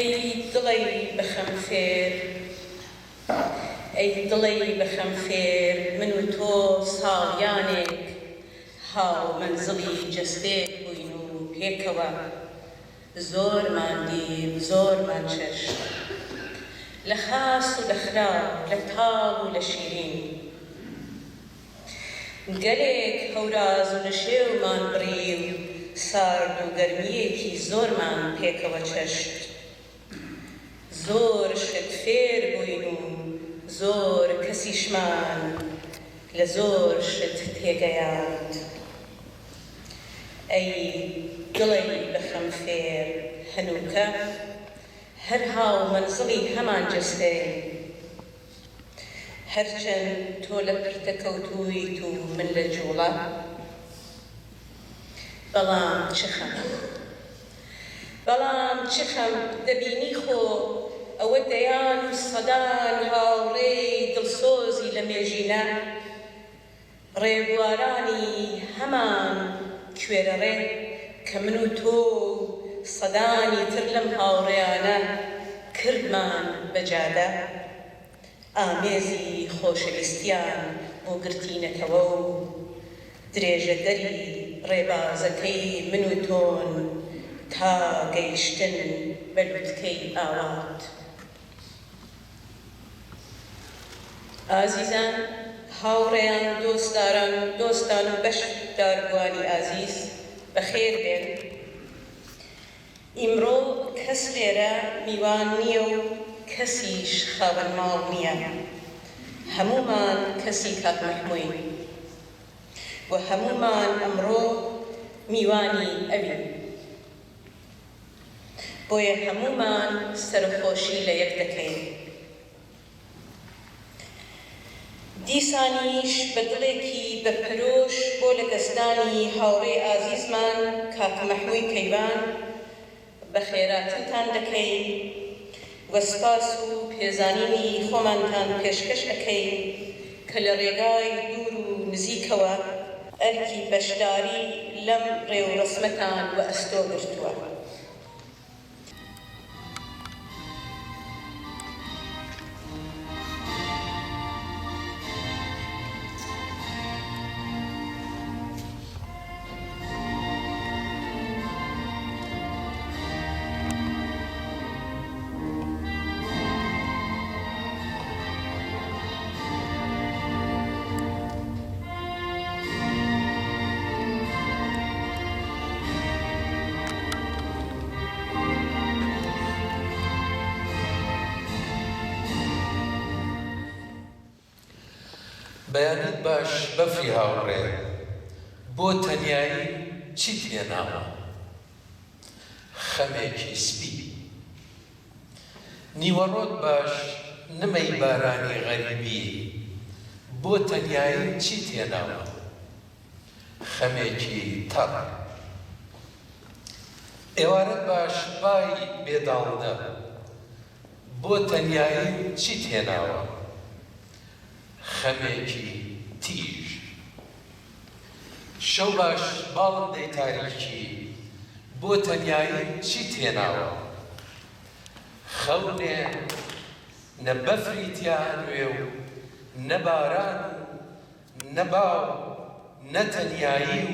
أي دڵی بەخەم فێر ئەی دڵی بەخەم فێر من و تۆ ساڵیانێک هاو مەنزڵی جەستێک بووین و پێکەوە زۆرمان دیر زۆرمان چەش لە خاس و لە خراپ لە تاڵ و لە شیرین گەلێک هەوراز و لە شێومان بڕی و سارد و گەرمیەکی زۆرمان پێکەوە چەشت زۆر شت فێر بووین و زۆر کەسیشمان لە زۆر شت تێگەیاند ئەی دڵی بەخەم فێر هەنووکە هەر هاو مەنزڵی هەمان جەستەی هەرچەند تۆ لە پرتەکەوتوویت و من لە جوڵە بەڵام چ خەم دەبینی خۆ ئەوە دەیان و سەدان هاوڕێی دڵسۆزی لە مێژینە ڕێبوارانی هەمان کوێرەڕێ کە من و تۆ سەدانی تر لەم هاوڕێیانە کردمان بەجادە ئامێزی خۆشەویستیان بۆ گرتینەکەوە و درێژەدەری ڕێبازەکەی من و تۆن تا گەیشتن بە لوتکەی ئاوات ئازیزان هاوڕێیان دۆستان و بەشداربووانی ئازیز بەخێر بێن ئیمڕۆ کەس لێرە میوان نییە و کەسیش خاوەن ماڵ نییە هەموومان کەسی کاک مەحمووین و هەموومان ئەمڕۆ میوانی ئەوین بۆیە هەموومان سەرخۆشی لە یەک دەکەین دیسانیش بە دڵێکی بەپەرۆش بۆ لە دەستانی هاوڕێ ئازیزمان کاک مەحمووی کەیوان بە خێراتتان دەکەین وە سپاس و پێزانینی خۆمانتان پێشکەش ئەکەین کە لە ڕێگای دوور و نزیکەوە ئەرکی بەشداری لەم ڕێوڕەسمەتان و ئەستۆ گرتووە بەیانیت باش بەفری هاوڕێ بۆ تەنیایی چیت هێناوە خەمێکی سپی نیوەڕۆت باش نمەی بارانی غەریبی بۆ تەنیایی چیت هێناوە خەمێکی تەڕ ئێوارەت باش بای بێداڵدە بۆ تەنیایی چیت هێناوە خەمێکی تیژ شەو باش باڵم دەی تاریکی بۆ تەنیایی چیت هێناوە خەونێ نە بەفری تیانوێ و نە باران نە باو نە تەنیایی و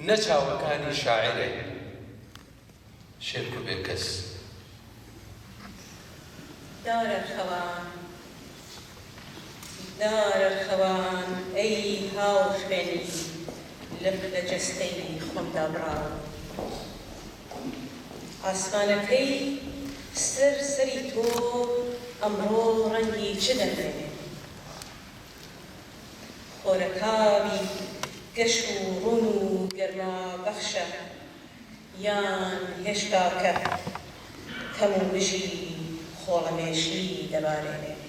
نە چاوەکانی شاعرێ شێرک و بێکەس دارە خەوان ئەی هاو خوێنی لە جەستەی خۆمدا بڕاوە ئاسمانەکەی سەری تۆ ئەمڕۆ ڕەنگی چ دەمێنێ خۆرەکاوی گەشت و ڕوون و گەرما بەخشە یان هێشتا کە کەم و بژی خۆڵەمێشی دەبارێنێ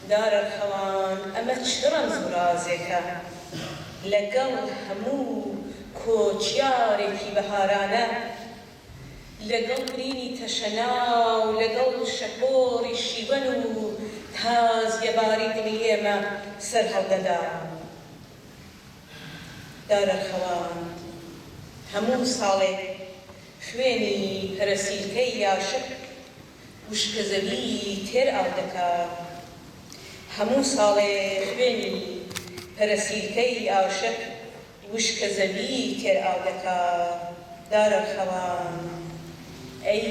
دارە خەوان ئەمە چ ڕەمز و رازێکە لەگەڵ هەموو کۆچیارێکی بەهارانە لەگەڵ برینی تەشەناو لەگەڵ شەپۆڕی شیوەن و تازیەباری دڵی ئێمە سەر هەڵدەدا دارە خەوان هەموو ساڵێک خوێنی پەرەسیلکەی یاشق وشکە زەوی تێر ئاو دەکا. هەموو ساڵێک خوێنی پەرەسیلکەی یاشق وشکە زەوی تێر ئاو دەکا. دارە خەوان ئەی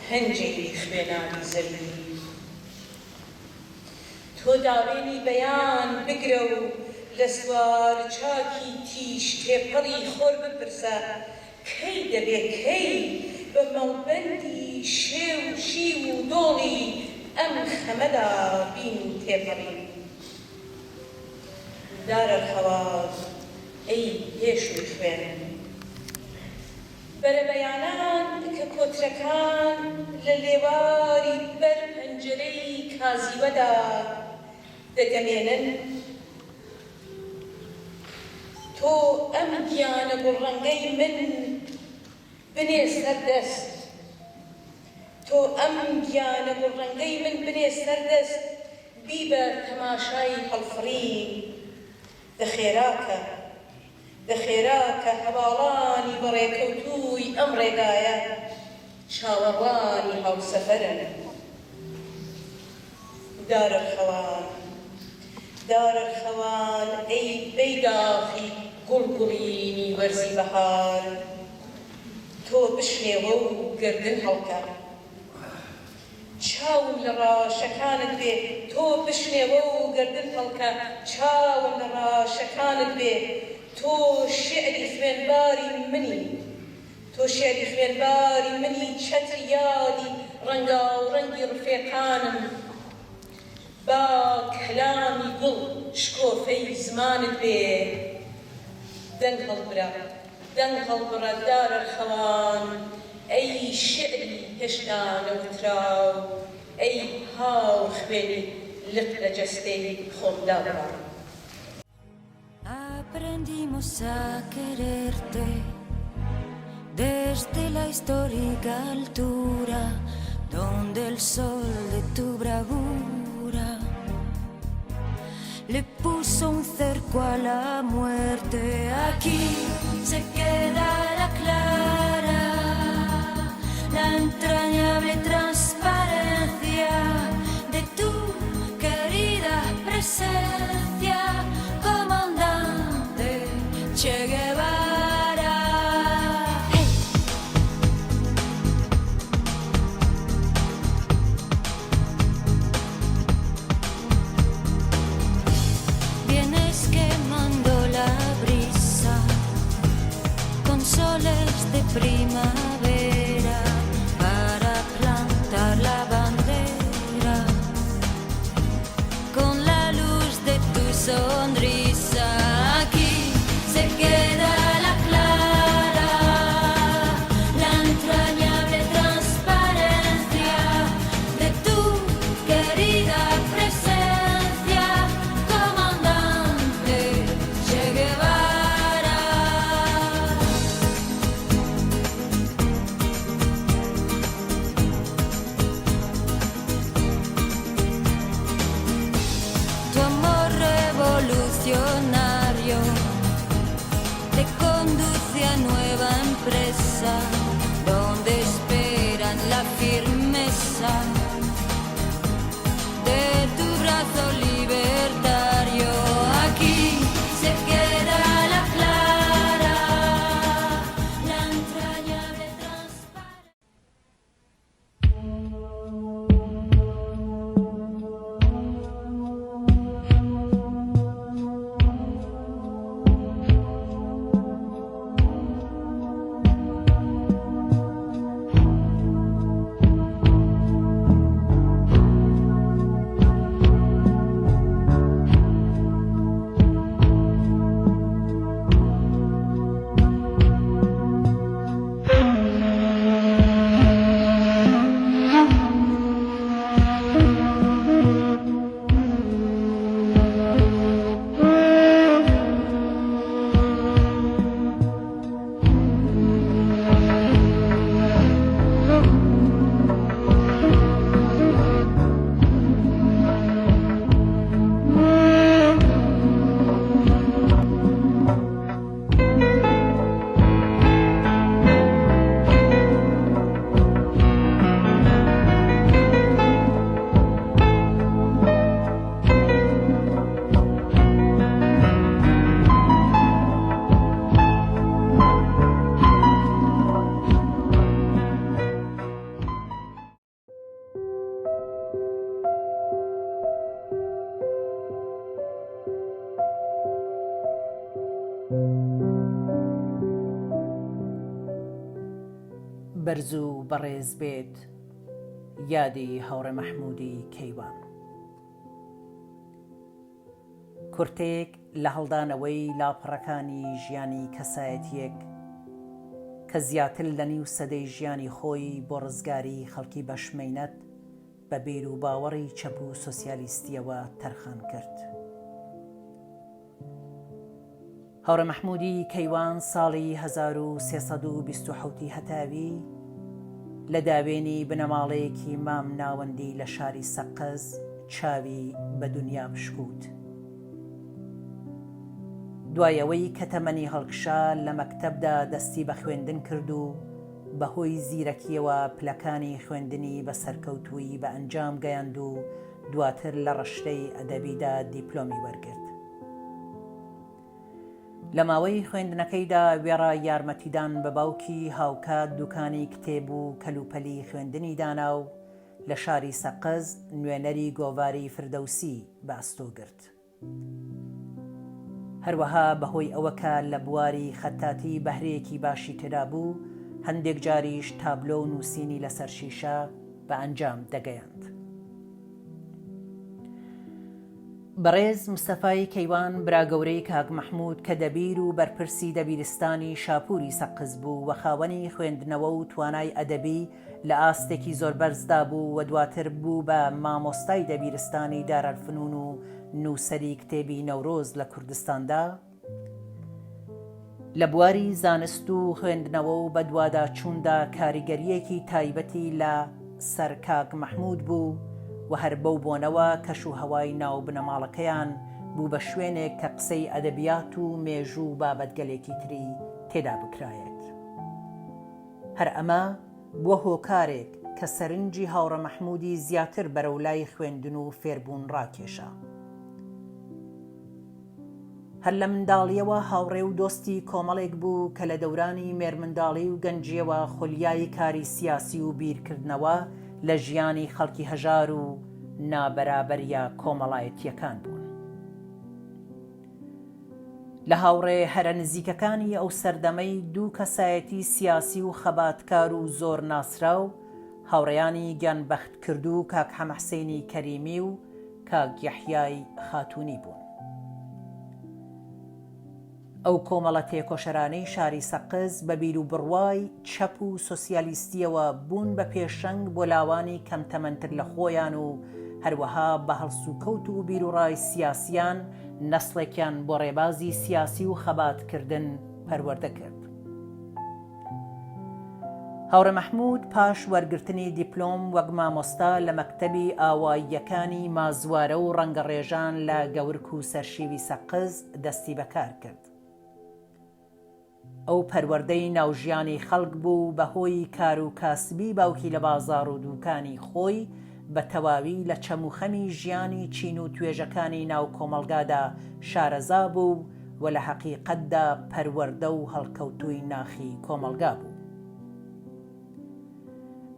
هەنجێری خوێنانی زەوی، تۆ داوێنی بەیان بگرە و لە سوار چاکی تیش تێپەڕی خۆر بپرسە کەی دەبێ کەی بە مەڵبەندی شێو شی و دۆڵی ئەم خەمەدا بین و تێپەڕی. دارە خەوان ئەی هێشوی خوێن، بەرە بەیانان کە کۆترەکان لە لێواری بەر پەنجەرەی کازیوەدا دەگەمێنن، تۆ ئەم گیانە گوڕەنگەی من بنێ سەردەست، تۆ ئەم گیانە گوڕەنگەی من بنێ سەردەست، بیبە تەماشای هەڵفڕین. دەخێراکە هەواڵانی بەڕێکەوتووی ئەم ڕێگایە چاوەڕوانی هاوسەفەرن. دارە خەوان ئەی بەیداخی گوڵگوڵینی وەرزی بەهار، تۆ بشنێوە و گردن هەڵکە. چاوم لە ڕاشەکانت بێ، تۆ بشنێوە و گردن هەڵکە. چاوم لە ڕاشەکانت بێ، تۆ شێعری خوێنباری منی، چەتری یادی ڕەنگاوڕەنگی ڕفێقانم. با کەلامی گوڵ شکۆفەی زمانت بێ، دەنگ هەڵبڕە دارە خەوان ئەی شێعری هێشتا نەوتراو، ئەی هاو خوێنی لق لە جەستەی خۆمدا بڕا. Aprendimos a quererte desde la histórica altura donde el sol de tu bravura le puso un cerco a la muerte. Aquí se queda la clara, la entrañable transparencia de tu querida presencia, comandante Che Guevara. Hey. Vienes quemando la brisa con soles de primavera para plantar la bandera con la luz de tu sonrisa. Aquí se queda la clara, la entrañable transparencia de tu querida presencia, comandante Che Guevara. Tu amor revolucionario te conduce a nueva empresa donde esperan la firmeza de tu brazo libertario. Aquí se queda la clara, la entrañable transparencia. بەرز و بەڕێز بێت یادی هاوڕێ مەحموودی کەیوان. کورتێک لە هەڵدانەوەی لاپەڕەکانی ژیانی کەسایەتیەک کە زیاتر لە نیو سەدەی ژیانی خۆی بۆ ڕزگاری خەڵکی بەشمێنەت بە بیر و باوەڕی چەپ و سۆسیالیستیەوە تەرخان کرد. هاوڕێ مەحموودی کەیوان ساڵی 1327 هەتاوی لە داوێنی بنەماڵەیەکی مام ناوەندی لە شاری سەقز چاوی بە دنیا بشکوت. دوایەوەی کە تەمەنی هەڵکشا لە مەکتەبدا دەستی بە خوێندن کرد و بەهۆی زیرەکیەوە پلەکانی خوێندنی بە سەرکەوتووی بە ئەنجام گەیاند و دواتر لە ڕشتەی ئەدەبیدا دیپلۆمی وەرگرت. لە ماوەی خوێندنەکەیدا وێڕە یارمەتیدان بە باوکی هاوکات دوکانی کتێب و کەلوپەلی خوێندنی دانا و لە شاری سەقز نوێنەری گۆڤاری فردەوسی بە ئەستۆگرت. هەروەها بەهۆی ئەوە کە لە بواری خەتاتی بەهرەیەکی باشی تێدا بوو هەندێک جاریش تابلۆ و نووسینی لەسەر شیشە بە ئەنجام دەگەیاند. بەڕێز مستەفای کەیوان براگەورەی کاک مەحموود کە دەبیر و بەرپرسی دەبیرستانی شاپووری سەقز بوو و خاوەنی خوێندنەوە و توانای ئەدەبی لە ئاستێکی زۆر بەرزدا بوو و دواتر بوو بە مامۆستای دەبیرستانی دارالفنون و نووسەری کتێبی نەورۆز لە کوردستاندا، لە بواری زانست و خوێندنەوە و بە دوادا چووندا کاریگەریەکی تایبەتی لە سەر کاک مەحموود بوو و هەر بەو بۆنەوە کەش و هەوای ناو بنەماڵەکەیان بوو بە شوێنێک کە قسەی ئەدەبیات و مێژوو بابەتگەلێکی تری تێدا بکرایێت. هەر ئەمە بووە هۆکارێک کە سەرنجی هاوڕە مەحموودی زیاتر بەرەولای خوێندن و فێربوون ڕاکێشا. هەر لە منداڵیەوە هاوڕێ و دۆستی کۆمەڵێک بوو کە لە دەورانی مێرمنداڵی و گەنجیەوە خولیای کاری سیاسی و بیرکردنەوە لە ژیانی خەڵکی هەژار و نابەرابەریە کۆمەڵایەتیەکان بوون. لە هاوڕێ هەرە نزیکەکانی ئەو سەردەمەی دوو کەسایەتی سیاسی و خەباتکار و زۆر ناسراو هاوڕێیانی گیانبەخت کردو کاک حەمەحسێنی کەریمی و کاک یەحیای خاتوونی بوون. ئەو کۆمەڵە تێکۆشەرانەی شاری سەقز بە بیر و بڕوای چەپ و سۆسیالیستیەوە بوون بە پێشەنگ بۆ لاوانی کەم تەمەنتر لە خۆیان و هەروەها بە هەڵس و کەوت و بیر و ڕای سیاسیان نەسڵێکیان بۆ ڕێبازی سیاسی و خەباتکردن پەروەردە کرد. هاوڕێ مەحموود پاش وەرگرتنی دیپلۆم وەک مامۆستا لە مەکتەبی ئاواییەکانی مازوارە و ڕەنگەڕێژان لە گەورک و سەرشیوی سەقز دەستی بەکار کرد. ئەو پەروەردەی ناوژیانی خەڵک بوو بەهۆی کار و کاسبی باوکی لە بازاڕ و دووکانی خۆی بە تەواوی لە چەموخەمی ژیانی چین و توێژەکانی ناو کۆمەلگادا شارەزا بوو و لە حەقیقەتدا پەروەردە و هەڵکەوتووی ناخی کۆمەلگا بوو.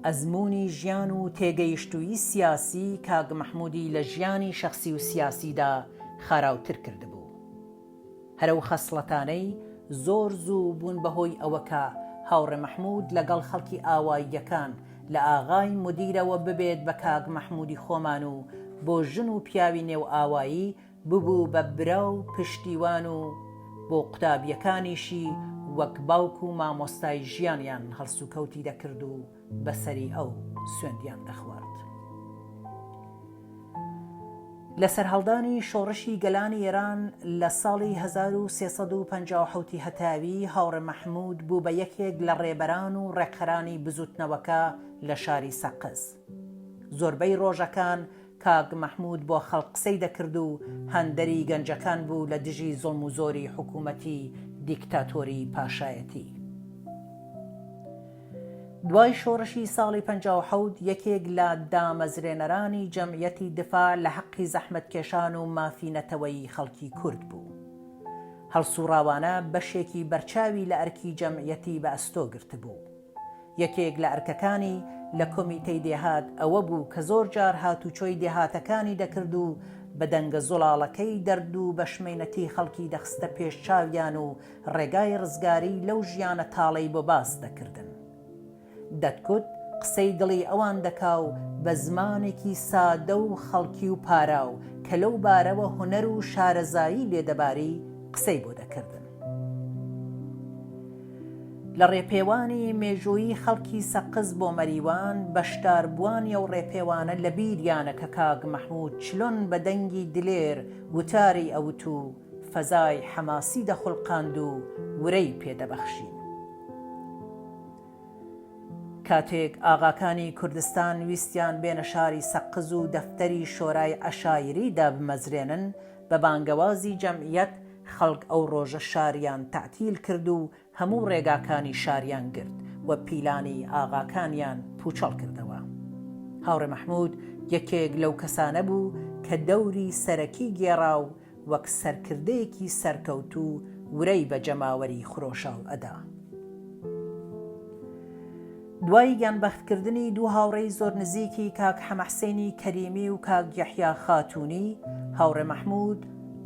ئەزموونی ژیان و تێگەیشتووی سیاسی کاک مەحموودی لە ژیانی شەخسی و سیاسیدا خاراوتر کردبوو. هەرەو خەسڵەتانەی زۆر زوو بوون بەهۆی ئەوە کە هاوڕێ مەحموود لەگەڵ خەڵکی ئاواییەکان لە ئاغای مدیرەوە ببێت بە کاک مەحموودی خۆمان و بۆ ژن و پیاوی نێو ئاوایی ببوو بە برا و پشتیوان و بۆ قوتابیەکانیشی وەک باوک و مامۆستای ژیانیان هەڵس و کەوتی دەکرد و بەسەری ئەو سوێندیان دەخوارد. لە سەرهەڵدانی شۆڕشی گەلانی ئێران لە ساڵی 1357 هەتاوی هاوڕێ مەحموود بوو بە یەکێک لە ڕێبەران و ڕێکخەرانی بزوتنەوەکە لە شاری سەقز. زۆربەی ڕۆژەکان کاک مەحموود بۆ خەڵک قسەی دەکرد و هەندەری گەنجەکان بوو لە دژی زۆڵم و زۆری حکوومەتی دیکتاتۆری پاشایەتی. دوای شۆڕشی ساڵی 57 یەکێک لە دامەزرێنەرانی جەمعیەتی دفاع لە حەقی زەحمەتکێشان و مافینەتەوەی خەڵکی کورد بوو. هەڵسوڕاوانە بەشێکی بەرچاوی لە ئەرکی جەمعیەتی بە ئەستۆ گرت بوو. یەکێک لە ئەرکەکانی لە کۆمیتەی دێهات ئەوە بوو کە زۆر جار هاتوچۆی دێهاتەکانی دەکرد و بە دەنگە زوڵاڵەکەی دەرد و بەشمێنەتی خەڵکی دەخستە پێش چاویان و ڕێگای ڕزگاری لەو ژیانە تاڵەی بۆ باس دەکردن. دەتگوت قسەی دڵی ئەوان دەکا و بە زمانێکی سادە و خەڵکی و پاراو کە لەو بارەوە هونەر و شارەزایی لێدەباری قسەی بۆ دەکردن. لە ڕێپێوانی مێژوویی خەڵکی سەقز بۆ مەریوان بەشداربووانی ئەو ڕێپێوانە لە بیریانە کە کاک مەحموود چلۆن بە دەنگی دلێر وتاری ئەوت و فەزای حەماسی دەخولقاند و ورەی پێدەبەخشین. کاتێک ئاغاکانی کوردستان ویستیان بێنە شاری سەقز و دەفتەری شۆرای عەشایریدا بمەزرێنن، بە بانگەوازی جەمعیەت خەڵک ئەو ڕۆژە شاریان تەعتیل کرد و هەموو ڕێگاکانی شاریان گرت و پیلانی ئاغاکانیان پوچەڵ کردەوە. هاوڕێ مەحموود یەکێک لەو کەسانە بوو کە دەوری سەرەکی گێڕا و وەک سەرکردەیەکی سەرکەوت و ورەی بە جەماوەری خرۆشاو ئەدا. دوای گیانبەختکردنی دوو هاوڕێی زۆر نزیکی کاک حەمەحسێنی کەریمی و کاک یەحیا خاتوونی، هاوڕێ مەحموود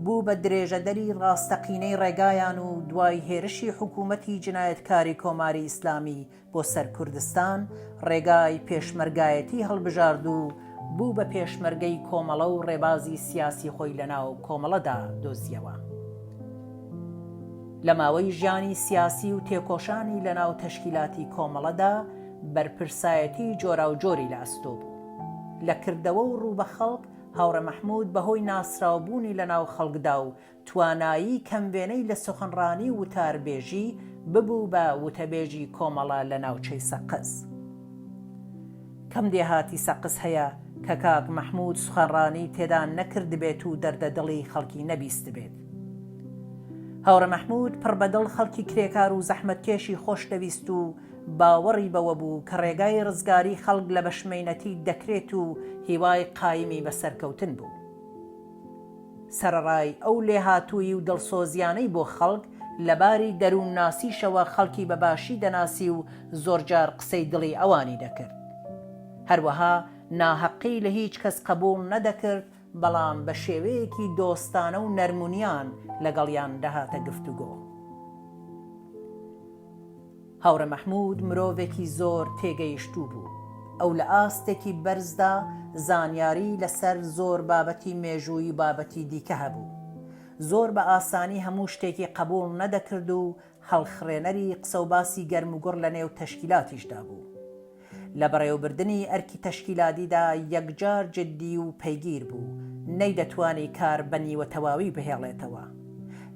بوو بە درێژەدەری ڕاستەقینەی ڕێگایان و دوای هێرشی حکوومەتی جنایەتکاری کۆماری ئیسلامی بۆ سەر کوردستان ڕێگای پێشمەرگایەتی هەڵبژارد و بوو بە پێشمەرگەی کۆمەڵە و ڕێبازی سیاسی خۆی لەناو کۆمەڵەدا دۆزیەوە. لە ماوەی ژیانی سیاسی و تێکۆشانی لەناو تەشکیلاتی کۆمەڵەدا بەرپرسایەتی جۆرا و جۆری لە ئەستۆ بوو. لە کردەوە و ڕوو بە خەڵک هاوڕێ مەحموود بەهۆی ناسراوبوونی لەناو خەڵکدا و توانایی کەموێنەی لە سخنڕانی و وتاربێژی ببوو بە وتەبێژی کۆمەڵە لە ناوچەی سەقز. کەم دێهاتی سەقز هەیە کە کاک مەحموود سخنڕانی تێدا نەکرد بێت و دەردەدڵی خەڵکی نەبیست بێت. هاوڕێ مەحموود پڕ بەدڵ خەڵکی کرێکار و زەحمەتکێشی خۆش دەویست و باوەڕی بەوە بوو کە ڕێگای ڕزگاری خەڵک لە بەشمێنەتی دەکرێت و هیوای قایمی بەسەرکەوتن بوو. سەرەڕای ئەو لێهاتووی و دڵسۆزیانەی بۆ خەڵک لەباری دەروون ناسیشەوە خەڵکی بەباشی دەناسی و زۆرجار قسەی دڵی ئەوانی دەکرد. هەروەها ناحەقی لە هیچ کەس قبوڵ نەدەکرد، بەڵام بە شێوەیەکی دۆستانە و نەرمونیان لەگەڵیان دەهاتە گفتوگۆ. هاوڕێ مەحموود مرۆڤێکی زۆر تێگەیشتوو بوو. ئەو لە ئاستێکی بەرزدا زانیاری لەسەر زۆر بابەتی مێژووی بابەتی دیکە هەبوو. زۆر بە ئاسانی هەموو شتێکی قبوڵ نەدەکرد و هەڵخڕێنەری قسە و باسی گەرم و گوڕ لە نێو تەشکیلاتیشدا بوو. لە بەڕێوەبردنی ئەرکی تەشکیلاتیدا یەکجار جددی و پەیگیر بوو، نەیدەتوانی کار بە نیوە تەواوی بهێڵێتەوە.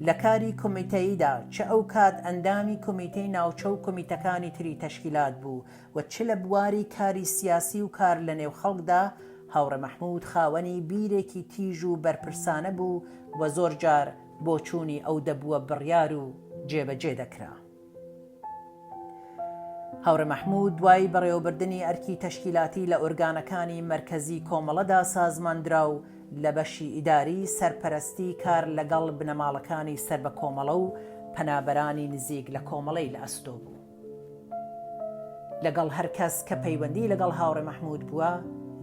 لە کاری کۆمیتەییدا چه ئەو کات ئەندامی کۆمیتەی ناوچە و کۆمیتەکانی تری تەشکیلات بوو و چ لە بواری کاری سیاسی و کار لە نێو خەڵکدا، هاوڕێ مەحموود خاوەنی بیرێکی تیژ و بەرپرسانە بوو و زۆر جار بۆ چوونی ئەو دەبووە بڕیار و جێبەجێ دەکرا. هاوڕێ مەحموود دوای بەڕێوەبردنی ئەرکی تەشکیلاتی لە ئۆرگانەکانی مەرکەزی کۆمەڵەدا سازماندرا و لە بەشی ئیداری سەرپەرستی کار لەگەڵ بنەماڵەکانی سەر بە کۆمەڵە و پەنابەرانی نزیک لە کۆمەڵەی لە ئەستۆ بوو. لەگەڵ هەر کەس کە پەیوەندی لەگەڵ هاوڕێ مەحموود بووە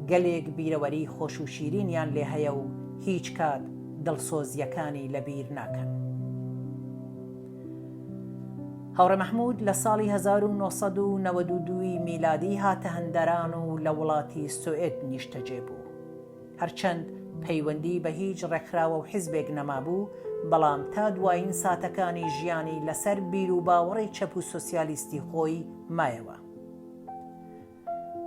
گەلێک بیرەوەری خۆش و شیرینیان لێ هەیە و هیچ کات دڵسۆزیەکانی لەبیر ناکەن. هاوڕێ مەحموود لە ساڵی 1992 میلادی هاتە هەندەران و لە وڵاتی سوئێد نیشتەجێ بوو. هەرچەند پەیوەندی بە هیچ ڕێکخراوە و حیزبێک نەمابوو، بەڵام تا دوایین ساتەکانی ژیانی لەسەر بیر و باوەڕی چەپ و سۆسیالیستی خۆی مایەوە.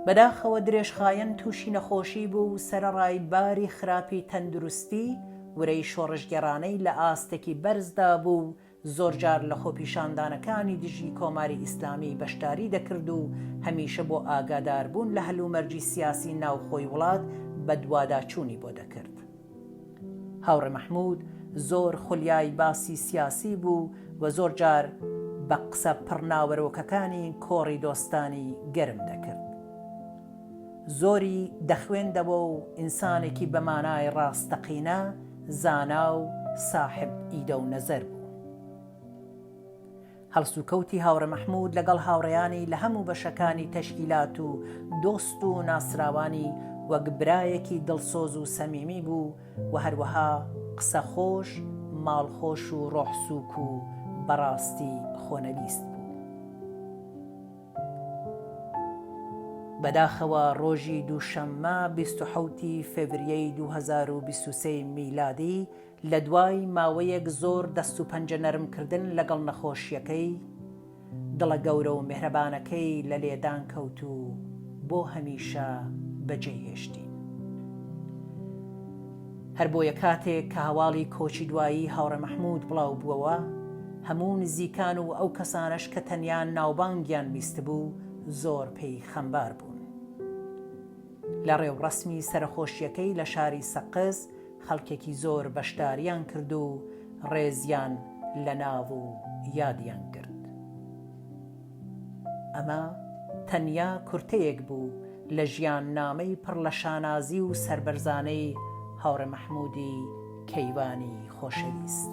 بەداخەوە درێژخایەن تووشی نەخۆشی بوو و سەرەڕای باری خراپی تەندروستی ورەی شۆڕشگەڕانەی لە ئاستێکی بەرزدا بوو، زۆرجار لە خۆپیشاندانەکانی دژی کۆماری ئیسلامی بەشداری دەکرد و هەمیشە بۆ ئاگاداربوون لە هەلومەرجی سیاسی ناوخۆی وڵات بە دوواداچوونی بۆ دەکرد. هاوڕێ مەحموود زۆر خولیای باسی سیاسی بوو و زۆرجار بە قسە پڕناوەرۆکەکانی کۆڕی دۆستانی گەرم دەکرد. زۆری دەخوێندەوە و ئینسانێکی بە مانای ڕاستەقینە، زانا و ساحب ئیدە و نەزەر بوو. هەڵسوکەوتی هاوڕێ مەحموود لەگەڵ هاوڕێیانی لە هەموو بەشەکانی تەشکیلات و دۆست و ناسراوانی وەک برایەکی دڵسۆز و سەمیمی بوو و هەروەها قسە خۆش، ماڵخۆش و ڕۆحسووک و بەڕاستی خۆنەویست بوو. بەداخەوە ڕۆژی دووشەممە 27 فێڤریەی 2023 میلادی لە دوای ماوەیەک زۆر دەست و پەنجە نەرمکردن لەگەڵ نەخۆشیەکەی، دڵە گەورە و میهرەبانەکەی لە لێدان کەوت و بۆ هەمیشە بەجێی هێشتین. هەر بۆیە کاتێک کە هەواڵی کۆچی دوایی هاوڕێ مەحموود بڵاو بووەوە، هەموو نزیکان و ئەو کەسانش کە تەنیا ناوبانگیان بیست بوو زۆر پێی خەمبار بوون. لە ڕێوڕەسمی سەرخۆشیەکەی لە شاری سەقز خەڵکێکی زۆر بەشداریان کرد و ڕێزیان لە ناو و یادیان کرد. ئەمە تەنیا کورتەیەک بوو لە ژیان نامەی پڕ لە شانازی و سەربەرزانەی هاوڕێ مەحموودی کەیوانی خۆشەویست.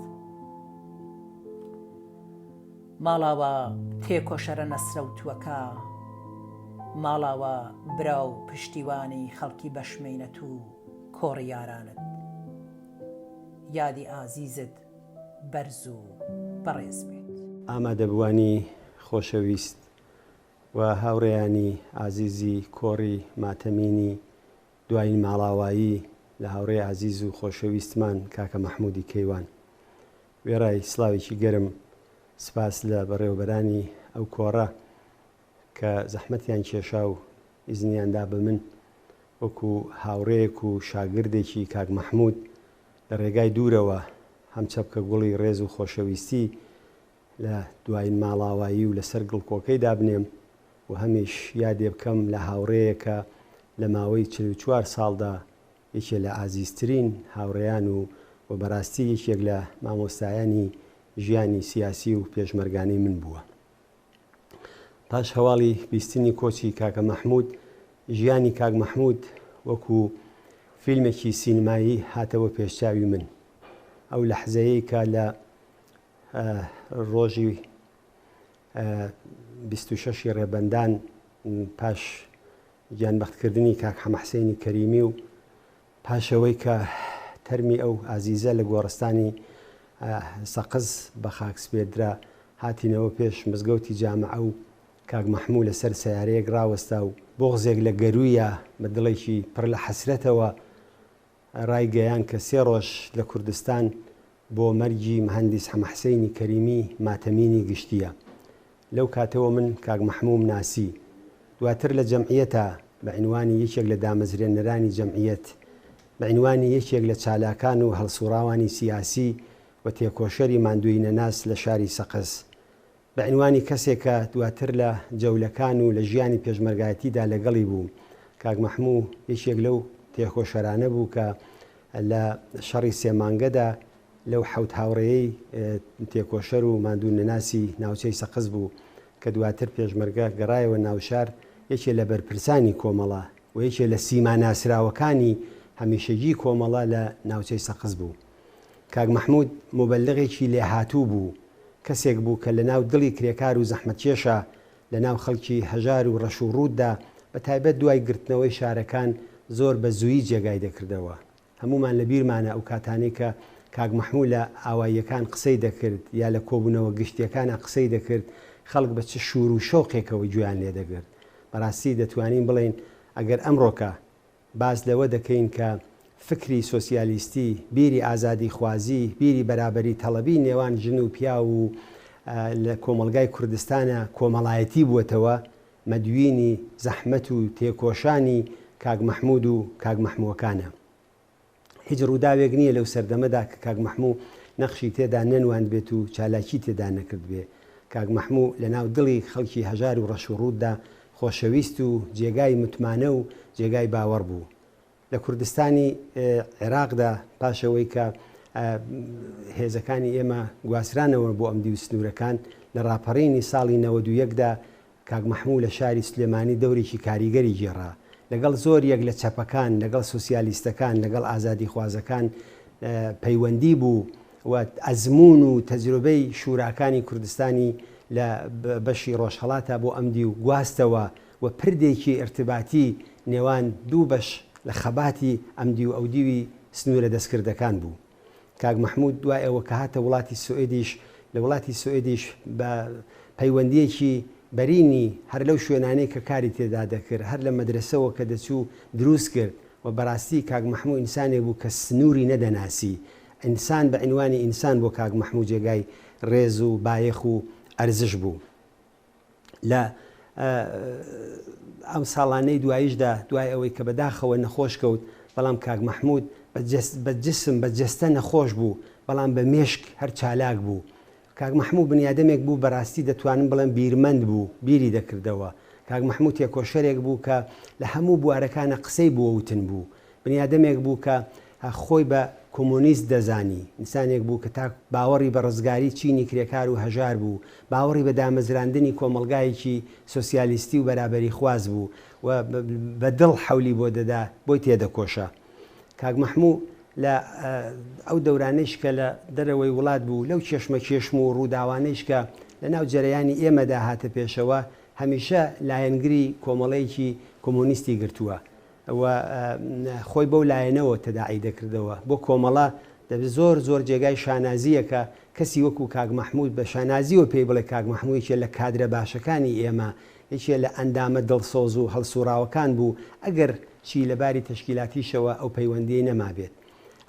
ماڵاوە تێکۆشەرە نەسرەوتووەکە، ماڵاوە براو پشتیوانی خەڵکی بەشمێنەت و کۆڕیارانت، یادی ئازیزت بەرز و بەڕێز بێت. ئامادەبوانی خۆشەویست و هاوڕێیانی ئازیزی کۆڕی ماتەمینی دوایین ماڵاوایی لە هاوڕێ ئازیز و خۆشەویستمان کاکە مەحموودی کەیوان، وێڕای سڵاوێکی گەرم سپاس لە بەڕێوەبەرانی ئەو کۆڕە کە زەحمەتیان کێشا و ئیزنیاندا بە من وەکو هاوڕێیەک و شاگردێکی کاک مەحموود لە ڕێگای دوورەوە هەم چەپکە گوڵی ڕێز و خۆشەویستی لە دوایین ماڵاوایی و لەسەر گڵکۆکەی دابنێم و هەمیش یادێ بکەم لە هاوڕەیەکە لە ماوەی 44 ساڵدا یەکێک لە ئازیزترین هاوڕێیان و بەڕاستی یەکێک لە مامۆستایانی ژیانی سیاسی و پێشمەرگانەی من بووە. پاش هەواڵی بیستنی کۆچی کاکە مەحموود، ژیانی کاک مەحموود وەکو فیلمێکی سینمایی هاتەوە پێشچاوی من. ئەو لەحزەیەی کە لە ڕۆژی 26 ڕێبەندان پاش گیانبەختکردنی کاک حەمەحسێنی کەریمی و پاشەوەی کە تەرمی ئەو ئازیزە لە گۆڕستانی سەقز بە خاکسپێدرا هاتینەوە پێش مزگەوتی جامعە و کاک مەحموود لەسەر سەیارەیەک ڕاوەستا و بۆغزێک لە گەرویە بە دڵێکی پڕ لە حەسرەتەوە ڕایگەیان کە 3 ڕۆژ لە کوردستان بۆ مەرگی مهەندیس حەمەحسێنی کەریمی ماتەمینی گشتیە. لەو کاتەوە من کاک مەحموود ناسی، دواتر لە جەمعیەتە بە عنوانی یەکێک لە دامەزرێنەرانی جەمعیەت، بە عنوانی یەکێک لە چالاکان و هەڵسوڕاوانی سیاسی و تێکۆشەری ماندووی نەناس لە شاری سەقز، بە عنوانی کەسێکە دواتر لە جەولەکان و لە ژیانی پێشمەرگایەتیدا لەگەڵی بوو. کاک مەحموود یەکێک لەو تێکۆشەرانە بوو کە لە شەڕی سێمانگەدا لەو حەوت هاوڕێیەی تێکۆشەر و ماندوو نەناسی ناوچەی سەقز بوو کە دواتر پێشمەرگە گەڕایەوە ناوشار، یەکێک لە بەرپرسانی کۆمەڵە و یەکێک لە سیما ناسراوەکانی هەمیشەگی کۆمەڵە لە ناوچەی سەقز بوو. کاک مەحموود مبەلغێکی لێهاتوو بوو، کەسێک بوو کە لە ناو دڵی کرێکار و زەحمەتکێشە لە ناو خەڵکی هەژار و ڕەش و ڕووددا بە تایبەت دوای گرتنەوەی شارەکان زۆر بە زوویی جێگای دەکردەوە. هەمومان لە بیرمانە ئەو کاتانەی کە کاک مەحموود لە ئاواییەکان قسەی دەکرد یا لە کۆبوونەوە گشتیەکانە قسەی دەکرد، خەڵک بە چ شور و شەوقێکەوە گویان لێ دەگرت. بەڕاستی دەتوانین بڵێن ئەگەر ئەمڕۆکە باز لەوە دەکەین کە فکری سۆسیالیستی، بیری ئازادی خوازی، بیری بەرابەری تەڵەبی نێوان ژن و پیا و لە کۆمەلگای کوردستانە کۆمەڵایەتی بووەتەوە، مەدوینی زەحمەت و تێکۆشانی کاک مەحموود و کاک مەحموودەکانە. هیچ ڕووداوێک نییە لەو سەردەمەدا کە کاک مەحموود نەخشی تێدا نەنواند بێت و چالاکی تێدا نەکرد بێ. کاک مەحموود لە ناو دڵی خەڵکی هەژار و ڕەش و ڕووددا خۆشەویست و جێگای متمانە و جێگای باوەڕ بوو. لە کوردستانی عێراقدا پاشەوەی کە هێزەکانی ئێمە گواسرانەوە بۆ ئەم دیو سنوورەکان، لە ڕاپەڕینی ساڵی 91دا کاک مەحموود لە شاری سلێمانی دەورێکی کاریگەری گێڕا لەگەڵ زۆر یەک لە چەپەکان، لەگەڵ سوسیالیستەکان، لەگەڵ ئازادی خوازەکان پەیوەندی بوو و ئەزمون و تەجروبەی شوراکانی کوردستانی لە بەشی ڕۆژهەڵاتە بۆ ئەمدی و گواستەوە و پردێکی ارتباتی نێوان دوو بەش لە خەباتی ئەمدی و ئەودیوی سنوورە دەستکردەکان بوو. کاک مەحموود دوای ئەوە کە هاتە وڵاتی سوئێدیش، لە وڵاتی سوئێدیش بە پەیوەندیەکی بەرینی هەر لەو شوێنانەی کە کاری تێدا دەکرد هەر لە مەدرسەوە کە دەچوو دروست کرد و بەڕاستی کاک مەحموود ئینسانێک بوو کە سنووری نەدەناسی ئینسان بە عنوانی ئینسان بۆ کاک مەحموود جێگای ڕێز و بایەخ و ئەرزش بوو. لە ئەم ساڵانەی دواییشدا دوای ئەوەی کە بەداخەوە نەخۆش کەوت بەڵام کاک مەحموود بە جسم بە جەستە نەخۆش بوو بەڵام بە مێشک هەر چالاک بوو. کاک مەحموود بنیادەمێک بوو بەڕاستی دەتوانم بڵێم بیرمەند بوو بیری دەکردەوە. کاک مەحموود تێکۆشەرێک بوو کە لە هەموو بوارەکانە قسەی بووە وتن بوو. بنیادەمێک بوو کە خۆی بە کۆمۆنیست دەزانی ئینسانێک بوو کە تا باوەڕی بە ڕزگاری چینی کرێکار و هەژار بوو باوەڕی بە دامەزراندنی کۆمەلگایەکی سۆسیالیستی و بەرابەری خواز بوو و بەدڵ حەولی بۆ دەدا بۆی تێدەکۆشە. کاک مەحموود لە ئەو دەورانەیش کە لە دەرەوەی وڵات بوو لەو چێشمە کێشم و ڕووداوانەیش کە لە ناو جەرەیانی ئێمەدا هاتە پێشەوە هەمیشە لایەنگری کۆمەڵەیەکی کۆمۆنیستی گرتووە و خۆی بەو لایەنەوە تەداعی دەکردەوە بۆ کۆمەڵە زۆر جێگای شانازیە کە کەسی وەکو کاک مەحموود بە شانازیەوە پێی بڵێ کاک مەحموود یەکێ لە کادرە باشەکانی ئێمە یەکێ لە ئەندامە دڵسۆز و هەڵسوراوەکان بوو ئەگەر چی لەباری تەشکیلاتیشەوە ئەو پەیوەندیی نەمابێت.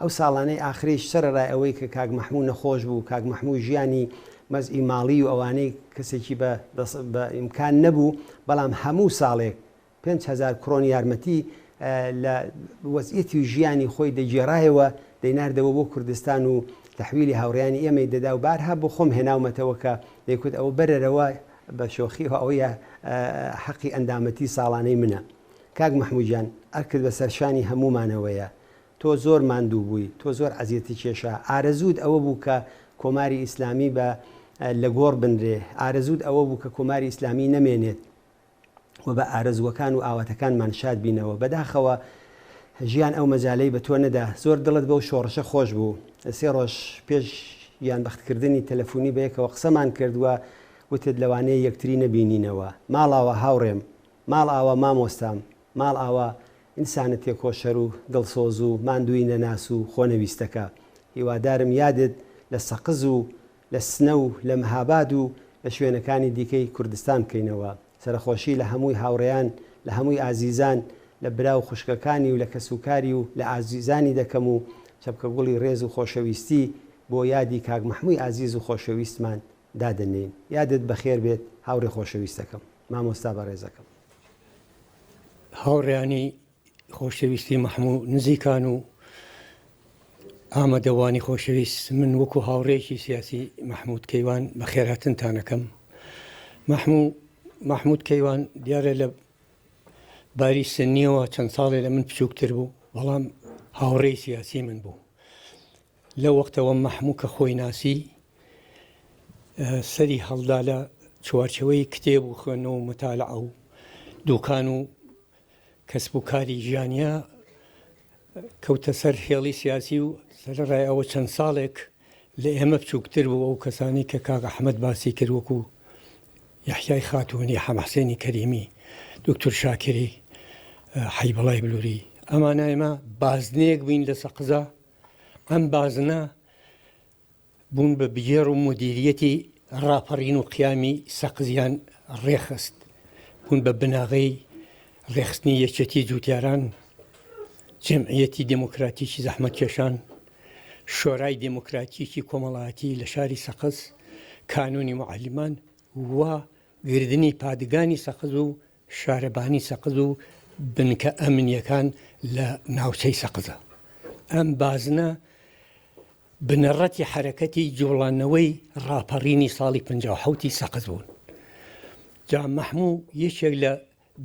ئەو ساڵانەی ئاخریش سەرڕای ئەوەی کە کاک مەحموود نەخۆش بوو کاک مەحموود ژیانی مەزئی ماڵی و ئەوانەی کەسێکی بە ئیمکان نەبوو بەڵام هەموو ساڵێک 5,000 کڕۆن یارمەتی لە وەزعیەتی ژیانی خۆی دەگێڕایەوە دەیناردەوە بۆ کوردستان و تەحویلی هاوڕێیانی ئێمەی دەدا و بارها بۆ خۆم هێناومەتەوە کە دەیکوت ئەوە بەرەرەوە بە شۆخی و ئەوەیە حەقی ئەندامەتی ساڵانەی منە. کاک مەحموودیان ئەرکرد بە سەرشانی هەمومانەوەیە تۆ زۆر ماندوو بووی تۆ زۆر عەزیەتی کێشە ئارەزوود ئەوە بوو کە کۆماری ئیسلامی بە لە گۆڕ بنرێ ئارەزوود ئەوە بوو کە کۆماری ئیسلامی نەمێنێت و بە ئارەزوەکان و ئاواتەکانمان شاد بینەوە. بەداخەوە ژیان ئەو مەجالەی بە تۆ نەدا زۆر دڵت بەو شۆڕشە خۆش بوو. 3 ڕۆژ پێش یان بەختکردنی تەلەفۆنی بە یەکەوە قسەمان کردووە وتت لەوانەیە یەکتری نەبینینەوە ماڵاوە هاوڕێم ماڵ ئاوە مامۆستام ماڵ ئاوە ئینسانە تێکۆشەر و دڵسۆز و ماندووی نەناس و خۆنەویستەکە. هیوادارم یادت لە سەقز و لە سنە و لە مەهاباد و لە شوێنەکانی دیکەی کوردستان بکەینەوە. سەرخۆشی لە هەمووی هاوڕێیان لە هەمووی ئازیزان لە براو خوشکەکانی و لە کەسوکاری و لە ئازیزانی دەکەم و چەپکە گوڵی ڕێز و خۆشەویستی بۆ یادی کاک مەحموودی ئازیز و خۆشەویستمان دادەنێن. یادت بەخێر بێت هاوڕێ خۆشەویستەکەم مامۆستا بە ڕێزەکەم. هاوڕێیانی خۆشەویستی مەحموود نزیکان و ئامادەوانی خۆشەویست من وەکو هاوڕێکی سیاسی مەحموود کەیوان بە خێراتنتانەکەم. مەحموود کەیوان دیارە لە باری سنیەوە چەند ساڵێ لە من بچووکتر بوو بەڵام هاوڕێی سیاسی من بوو. لە وەختەوە مەحموود کە خۆی ناسی سەری هەڵدا لە چوارچەوەی کتێب و خوێندنەوە و مەتالعە و دوکان و کەسب و کاری ژیانیا کەوتە سەر هێڵی سیاسی و سەرڕای ئەوە چەند ساڵێک لە ئێمە بچووکتر بوو ئەو کەسانی کە کاک ئەحمەد باسی کرد وەکو یەحیای خاتوونی حەمحسێنی کەریمی دکتۆر شاکری حەیبەڵای بلووری ئەمانە ئێمە بازنەیەک بووین لە سەقزە. ئەم بازنە بوون بە بژێڕ و مدیریەتی ڕاپەڕین و قیامی سەقزیان ڕێخست بوون بە بناغەی ڕێخستنی یەکێتی جوتیاران جەمعیەتی دموکراتیکی زەحمەتکێشان شۆرای دموکراتیکی کۆمەڵایەتی لە شاری سەقز کانونی معەلیمان و گردنی پادگانی سەقز و شارەبانی سەقز و بنکە ئەمنیەکان لە ناوچەی سەقزە. ئەم بازنە بنەڕەتی حرەکەتی جوڵانەوەی ڕاپەڕینی ساڵی 57 سەقز بوون. جا مەحموود یەکێک لە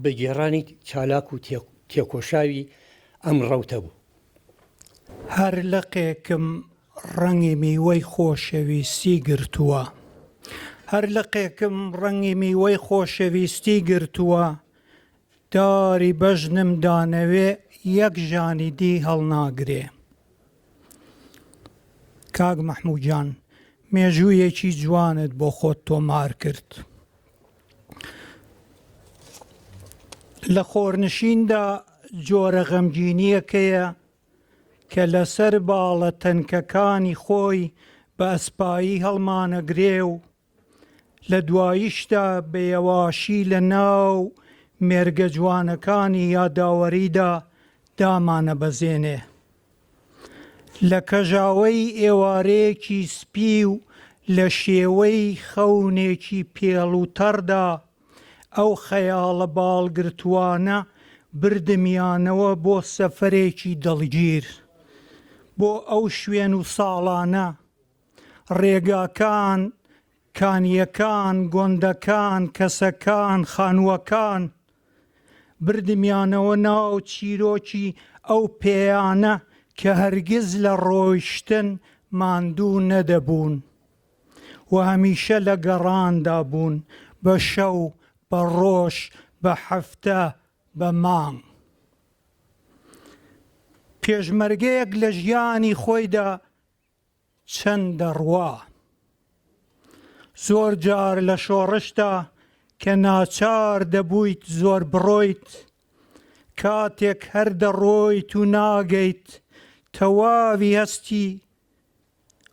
بەگێڕانی چالاک و تێکۆشاوی ئەم ڕەوتە بوو. هەر لەقێکم ڕەنگی میوەی خۆشەویستی گرتووە هەر لەقێکم ڕەنگی میوەی خۆشەویستی گرتووە داری بەژنم دانەوێ یەک ژانی دی هەڵناگرێ. کاک مەحموودجان مێژوویەکی جوانت بۆ خۆت تۆمار کرد. لە خۆرنشیندا جۆرە غەمگینیەکەیە کە لەسەر باڵە تەنکەکانی خۆی بە ئەسپایی هەڵمانەگرێ و لە دواییشدا بەیەواشی لە ناو مێرگە جوانەکانی یاداوەریدا دامانە بەزێنێ. لە کەژاوەی ئێوارەیەکی سپی و لە شێوەی خەونێکی پێڵوتەردا ئەو خەیاڵە باڵگرتوانە بردمیانەوە بۆ سەفەرێکی دڵگیر، بۆ ئەو شوێن و ساڵانە، ڕێگاکان، کانیەکان، گۆندەکان، کەسەکان، خانووەکان، بردمیانەوە ناو چیرۆکی ئەو پێیانە کە هەرگیز لە ڕۆیشتن ماندوو نەدەبوون و هەمیشە لە گەڕاندا بوون، بە شەو، بە ڕۆژ، بە هەفتە، بە مانگ. پێشمەرگەیەک لە ژیانی خۆیدا چەند دەڕوا، زۆر جار لە شۆڕشتا کە ناچار دەبوویت زۆر بڕۆیت، کاتێک هەر دەڕۆیت و ناگەیت تەواوی هەستی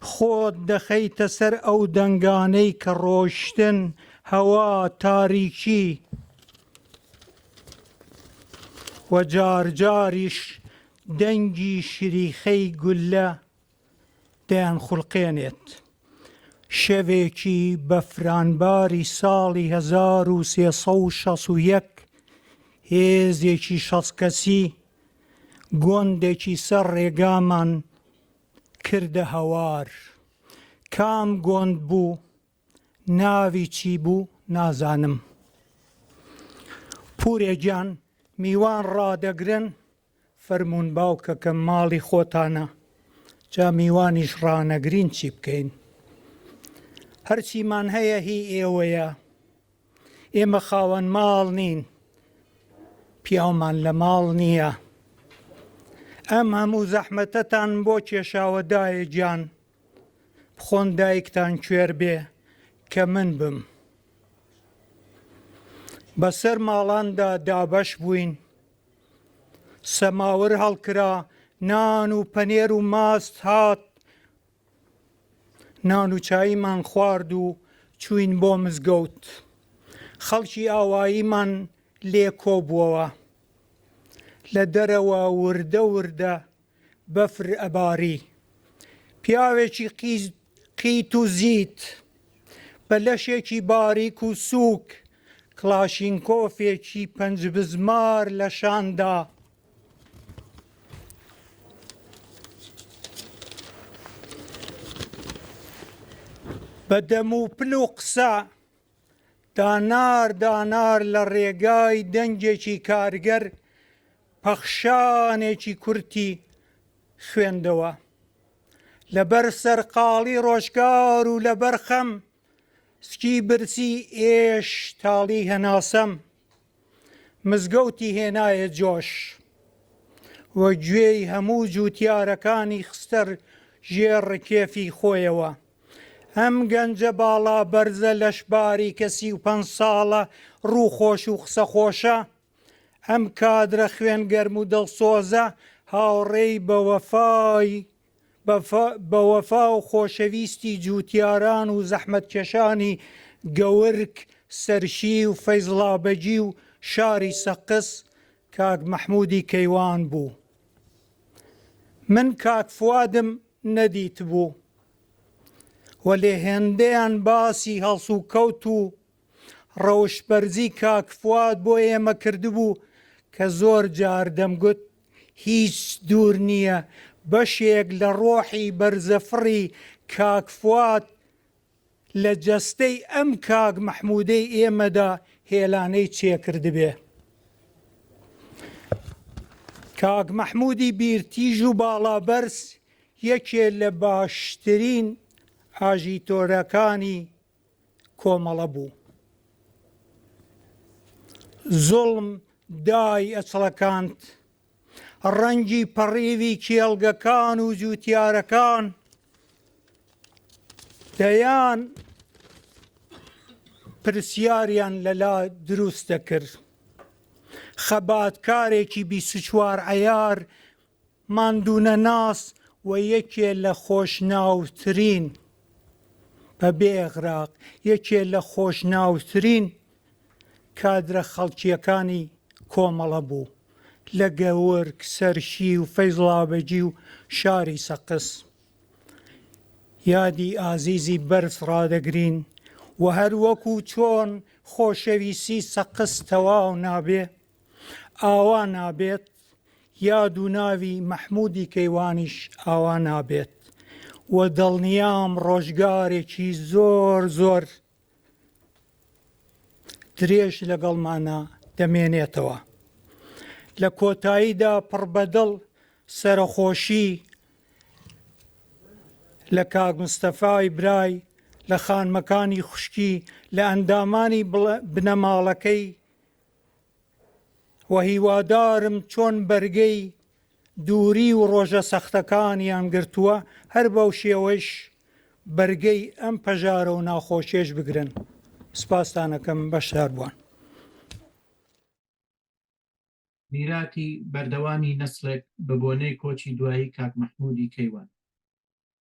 خۆت دەخەیتە سەر ئەو دەنگانەی کە ڕۆیشتن، هەوا، تاریکی و جارجاریش دەنگی شریخەی گولە دەیان خوڵقێنێت. شەوێکی بەفرانباری ساڵی 1361 هێزێکی 60 کەسی گۆندێکی سەر ڕێگامان کردە هەوار. کام گۆند بوو، ناوی چی بوو نازانم. پورێگیان میوان ڕادەگرن، فەرموون باوکەکەم ماڵی خۆتانە، جا میوانیش ڕانەگرین چی بکەین؟ هەرچیمان هەیە هی ئێوەیە، ئێمە خاوەن ماڵ نین، پیاومان لە ماڵ نییە. ئەم هەموو زەحمەتەتان بۆ کێشاوە دایە گیان، بخۆن دایکتان کوێر بێ کە من بم. بەسەر ماڵاندا دابەش بووین، سەماور هەڵکرا، نان و پەنێر و ماست هات، نان و چاییمان خوارد و چوین بۆ مزگەوت. خەڵکی ئاواییمان لێ کۆبووەوە، لە دەرەوە وردە وردە بەفر ئەباری. پیاوێکی قیت و زیت بە لەشێکی باریک و سووک، کلاشینکۆفێکی 5 بزمار لە شاندا. بە دەم و پل و قسە دانار دانار لە ڕێگای دەنگێکی کارگەر پەخشانێکی کورتی خوێندەوە. لەبەر سەرقاڵی ڕۆژگار و لەبەر خەم سکی برسی ئێش تاڵی هەناسەم، مزگەوتی هێنایە جۆش وە گوێی هەموو جووتیارەکانی خستەر ژێر کێفی خۆیەوە. ئەم گەنجە باڵا بەرزە لەشباری کە 35 ساڵە ڕووخۆش و قسە خۆشە، ئەم کادرە خوێنگەرم و دڵسۆزە هاوڕێی بە وەفا و خۆشەویستی جووتیاران و زەحمەتکێشانی گەورک، سەرشی و فەیزڵابەجی و شاری سەقس کاک مەحموودی کەیوان بوو. من کاک فوادم نەدیت بوو، وەلێ هێندەیان باسی هەڵس و کەوت و ڕەوشبەرزی کاک فواد بۆ ئێمە کردبوو کە زۆر جار دەمگوت هیچ دوور نییە بەشێک لە ڕۆحی بەرزەفڕی کاک فواد لە جەستەی ئەم کاک مەحموودەی ئێمەدا هێلانەی چێکردبێ. کاک مەحموودی بیرتیژ و باڵابەرز یەکێ لە باشترین ئاژیتۆرەکانی کۆمەڵە بوو. زوڵم دای ئەچڵەکاند، ڕەنگی پەڕیوی کێڵگەکان و جووتیارەکان دەیان پرسیاریان لەلا دروست دەکرد. خەباتکارێکی 24 عەیار، ماندوونە ناس و یەکێ لە خۆشناوترین بە بێغراق یەکێ لە خۆشناوترین کادرە خەڵکیەکانی کۆمەڵە بوو لە گەورگ، سەرشی و فەیزڵابەجی و شاری سەقس. یادی ئازیزی بەرز ڕادەگرین و هەر وەکو چۆن خۆشەویستی سەقس تەواو نابێ ئاوا نابێت، یاد و ناوی مەحموودی کەیوانیش ئاوا نابێت و دڵنیام ڕۆژگارێکی زۆر زۆر درێژ لەگەڵمانە دەمێنێتەوە. لە کۆتاییدا پڕبەدڵ سەرخۆشی لە کاک مستەفای برای لە خانمەکانی خوشکی لە ئەندامانی بنەماڵەکەی و هیوادارم چۆن بەرگەی دووری و ڕۆژە سەختەکانیان گرتووە هەر بەو شێوەش بەرگەی ئەم پەژارە و ناخۆشیێش بگرن. سپاستانەکەم بەشدار بووان. میراتی بەردەوامی نەسڵێک بە بۆنەی کۆچی دوایی کاک مەحموودی کەیوان.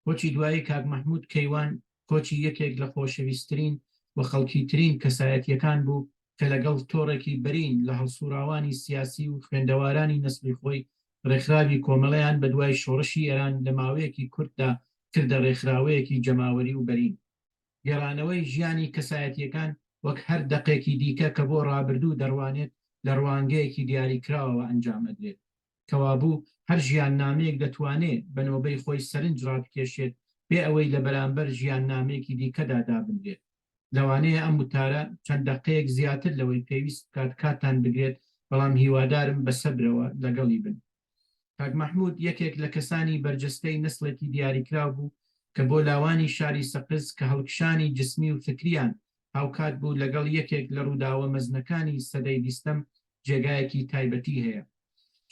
کۆچی دوایی کاک مەحموود کەیوان کۆچی یەکێک لە خۆشەویستترین و خەڵکیترین کەسایەتیەکان بوو کە لەگەڵ تۆڕێکی بەرین لە هەڵسوراوانی سیاسی و خوێندەوارانی نەسڵی خۆی ڕێکخراوی کۆمەڵەیان بە دوای شۆڕشی ئێران لە ماوەیەکی کورتدا کردە ڕێکخراوەیەکی جەماوەری و بەرین. گێڕانەوەی ژیانی کەسایەتیەکان وەک هەر دەقێکی دیکە کە بۆ ڕابردوو دەڕوانێت لە ڕوانگەیەکی دیاریکراوەوە ئەنجام ئەدرێت کەوابوو هەر ژیان نامەیەک دەتوانێت بەنۆبەی خۆی سەرنج ڕابکێشێت بێ ئەوەی لە بەرامبەر ژیان نامەیەکی دیکەدا دابدرێت. لەوانەیە ئەم وتارە چەند دەقەیەک زیاتر لەوەی پێویست کاتتان بگرێت، بەڵام هیوادارم بە سەبرەوە لەگەڵی بن. کاک مەحموود یەکێک لە کەسانی بەرجەستەی نسڵێکی دیاریکراو بوو کە بۆ لاوانی شاری سەقز کە هەڵکشانی جسمی و فکریان هاوکات بوو لەگەڵ یەکێک لە ڕووداوە مەزنەکانی سەدەی بیستەم جێگایەکی تایبەتی هەیە.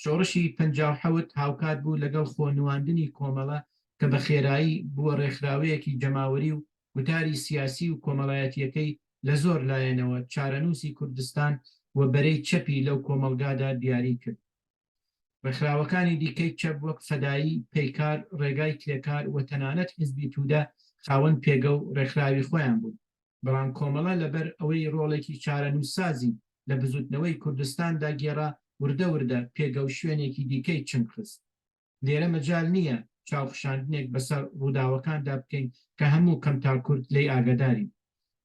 شۆڕشی 57 هاوکات بوو لەگەڵ خۆنواندنی کۆمەڵە کە بە خێرایی بووە ڕێکخراوەیەکی جەماوەری و وتاری سیاسی و کۆمەڵایەتیەکەی لە زۆر لایەنەوە چارەنووسی کوردستان و بەرەی چەپی لەو کۆمەلگادا دیاری کرد. ڕێکخراوەکانی دیکەی چەپ وەک فەدایی، پەیکار، ڕێگای کلێکار و تەنانەت حیزبی توودە خاوەن پێگە و ڕێکخراوی خۆیان بوون. بەڵام کۆمەڵە لەبەر ئەوەی ڕۆڵێکی چارەنووسسازی لە بزوتنەوەی کوردستاندا گێڕا وردە وردە پێگە و شوێنێکی دیکەی چنگ خست. لێرە مەجال نییە چاوخشاندنێک بەسەر ڕووداوەکاندا بکەین کە هەموو کەمتا کورد لی ئاگدارین.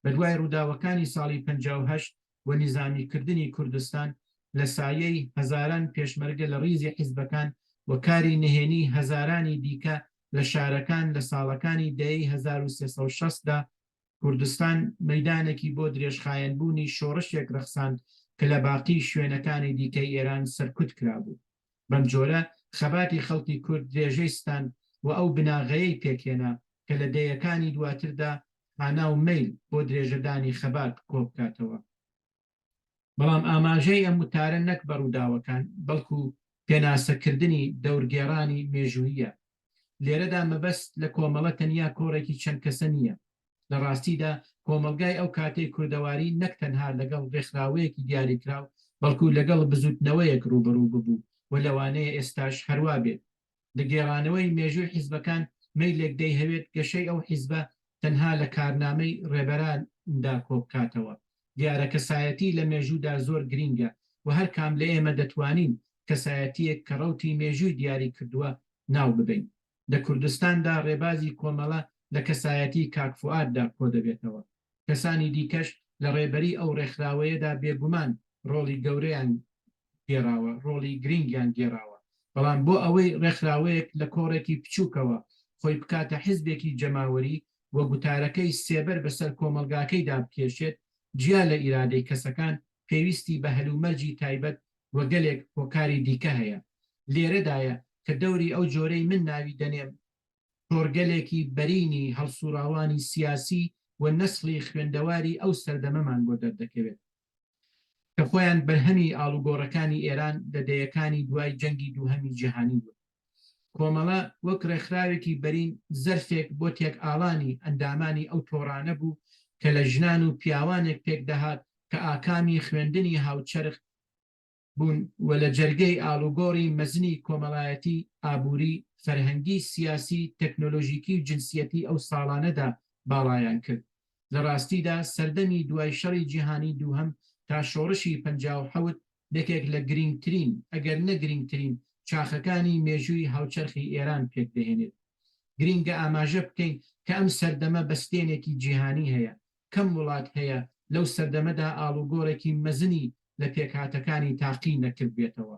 بەدوای ڕووداوەکانی ساڵی 58 و نیزامیکردنی کوردستان لە سایەی هەزاران پێشمەرگە لە ڕیزی حیزبەکان و کاری نهێنی هەزارانی دیکە لە شارەکان لە ساڵەکانی دەیەی 1360دا کوردستان مەیدانێکی بۆ درێژخایەنبوونی شۆڕشێک ڕەخساند کە لە باقی شوێنەکانی دیکەی ئێران سەرکوت کرابوو. بەم جۆرە خەباتی خەڵکی کورد درێژەی ستان و ئەو بناغەیەی پێکێنا کە لە دەیەکانی دواتردا هانا و مەیل بۆ درێژەدانی خەبات کۆبکاتەوە. بەڵام ئاماژەی ئەم وتارە نەک بە ڕووداوەکان بەڵکو پێناسەکردنی دەورگێڕانی مێژوویە. لێرەدا مەبەست لە کۆمەڵە تەنیا کۆڕێکی چەند کەسە نییە. لە ڕاستیدا کۆمەلگای ئەو کاتەی کوردەواری نەک تەنها لەگەڵ ڕێکخراوەیەکی دیاریکراو بەڵکو لەگەڵ بزوتنەوەیەک ڕوبەڕوو ببوو و لەوانەیە ئێستاش هەروە بێت. لە گێڕانەوەی مێژووی حیزبەکان مەیلێک دەیهەوێت گەشەی ئەو حیزبە تەنها لە کارنامەی ڕێبەراندا کۆبکاتەوە. دیارە کەسایەتی لە مێژوودا زۆر گرینگە و هەر کام لە ئێمە دەتوانین کەسایەتیەک کە ڕەوتی مێژووی دیاری کردووە ناو ببین. لە کوردستاندا ڕێبازی کۆمەڵە لە کەسایەتی کاک فوئاددا کۆ دەبێتەوە. کەسانی دیکەش لە ڕێبەری ئەو ڕێکخراوەیەدا بێگومان ڕۆڵی گەورەیان گێڕاوە، ڕۆڵی گرینگیان گێڕاوە. بەڵام بۆ ئەوەی ڕێکخراوەیەک لە کۆڕێکی بچووکەوە خۆی بکاتە حیزبێکی جەماوەری و گوتارەکەی سێبەر بەسەر کۆمەلگاکەیدا بکێشێت، جیا لە ئیرادەی کەسەکان پێویستی بە هەلومەرجی تایبەت و گەلێک هۆکاری دیکە هەیە. لێرەدایە کە دەوری ئەو جۆرەی من ناوی دەنێم تۆرگەلێکی بەرینی هەڵسوراوانی سیاسی و نەسڵی خوێندەواری ئەو سەردەمەمان بۆ دەردەکەوێت کە خۆیان بەرهەمی ئاڵوگۆڕەکانی ئێران لە دەیەکانی دوای جەنگی دووهەمی جیهانی بوو. کۆمەڵە وەک ڕێکخراوێکی بەرین زەرفێک بۆ تێک ئاڵانی ئەندامانی ئەو تۆڕانە بوو کە لە ژنان و پیاوانێک پێک دەهات کە ئاکامی خوێندنی هاوچەرخ بوون و لە جەرگەی ئاڵوگۆڕی مەزنی کۆمەڵایەتی، ئابووری، فەرهەنگی، سیاسی، تەکنۆلۆژیکی و جنسیەتی ئەو ساڵانەدا باڵایان کرد. لە ڕاستیدا سەردەمی دوای شەڕی جیهانی دووهەم تا شۆڕشی 57 یەکێک لە گرنگترین ئەگەر نەگرنگترین چاخەکانی مێژووی هاوچەرخی ئێران پێک دەهێنێت. گرنگە ئاماژە بکەین کە ئەم سەردەمە بەستێنێکی جیهانی هەیە. کەم وڵات هەیە لەو سەردەمەدا ئاڵوگۆڕێکی مەزنی لە پێکهاتەکانی تاقی نەکرد بێتەوە.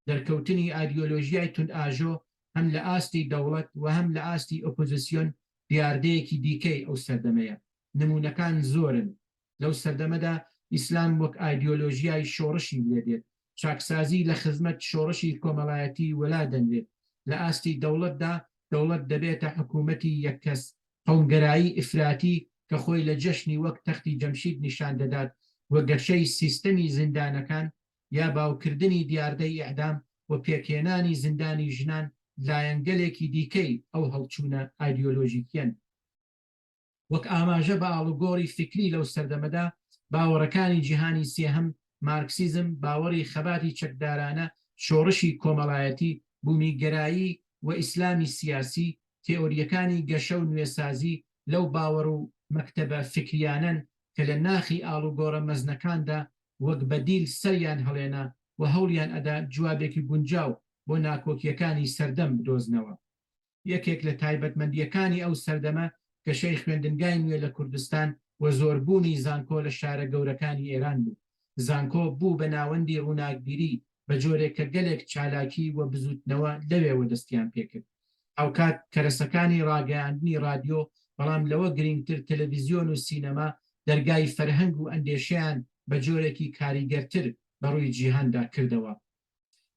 دەرکەوتنی ئایدیۆلۆژیای تون ئاژۆ هەم لە ئاستی دەوڵەت و هەم لە ئاستی ئۆپۆزیسیۆن دیاردەیەکی دیکەی ئەو سەردەمەیە. نمونونەکان زۆرن. لەو سەردەمەدا ئیسلام وەک ئایدیۆلۆژیای شۆڕشی لێدێت. چاکسازی لە خزمەت شۆڕشی کۆمەڵایەتی وەلا دەنوێت. لە ئاستی دەوڵەتدا دەوڵەت دەبێتە حکوومەتی یەککەس قەومگەرایی ئفراتی کە خۆی لە جەشنی وەک تەختی جەمشید نیشان دەدات وە گەشەی سیستەمی زیندانەکان یا باوکردنی دیاردەی ئەعدام و پێکهێنانی زیندانی ژنان لایەنگەلێکی دیکەی ئەو هەڵچوونە ئایدیۆلۆژیکیان. وەک ئاماژە بە ئاڵوگۆڕی فکری لەو سەردەمەدا باوەڕەکانی جیهانی سێهەم مارکسیزم، باوەڕی خەباتی چەکدارانە، شۆڕشی کۆمەڵایەتی، بوومیگەرایی و ئیسلامی سیاسی، تێئۆریەکانی گەشە و نوێسازی لەو باوەڕ و مەکتەبە فکریانن کە لە ناخی ئاڵوگۆڕە مەزنەکاندا وەک بەدیل سەریان هەڵێنا و هەوڵیان ئەدا جوابێکی گونجاو بۆ ناکۆکیەکانی سەردەم بدۆزنەوە. یەکێک لە تایبەتمەندیەکانی ئەو سەردەمە گەشەی خوێندنگای نوێ لە کوردستان و زۆربوونی زانکۆ لە شارە گەورەکانی ئێران بوو. زانکۆ بوو بە ناوەندی ڕووناکبیری بە جۆرێک کە گەلێک چالاکی و بزوتنەوە لەوێوە دەستیان پێکرد. ئەوکات کەرەسەکانی ڕاگەیاندنی رادیۆ بەڵام لەوە گرنگتر تەلەڤیزیۆن و سینەما دەرگای فەرهەنگ و ئەندێشیان بە جۆرێکی کاریگەرتر بەڕووی جیهاندا کردەوە.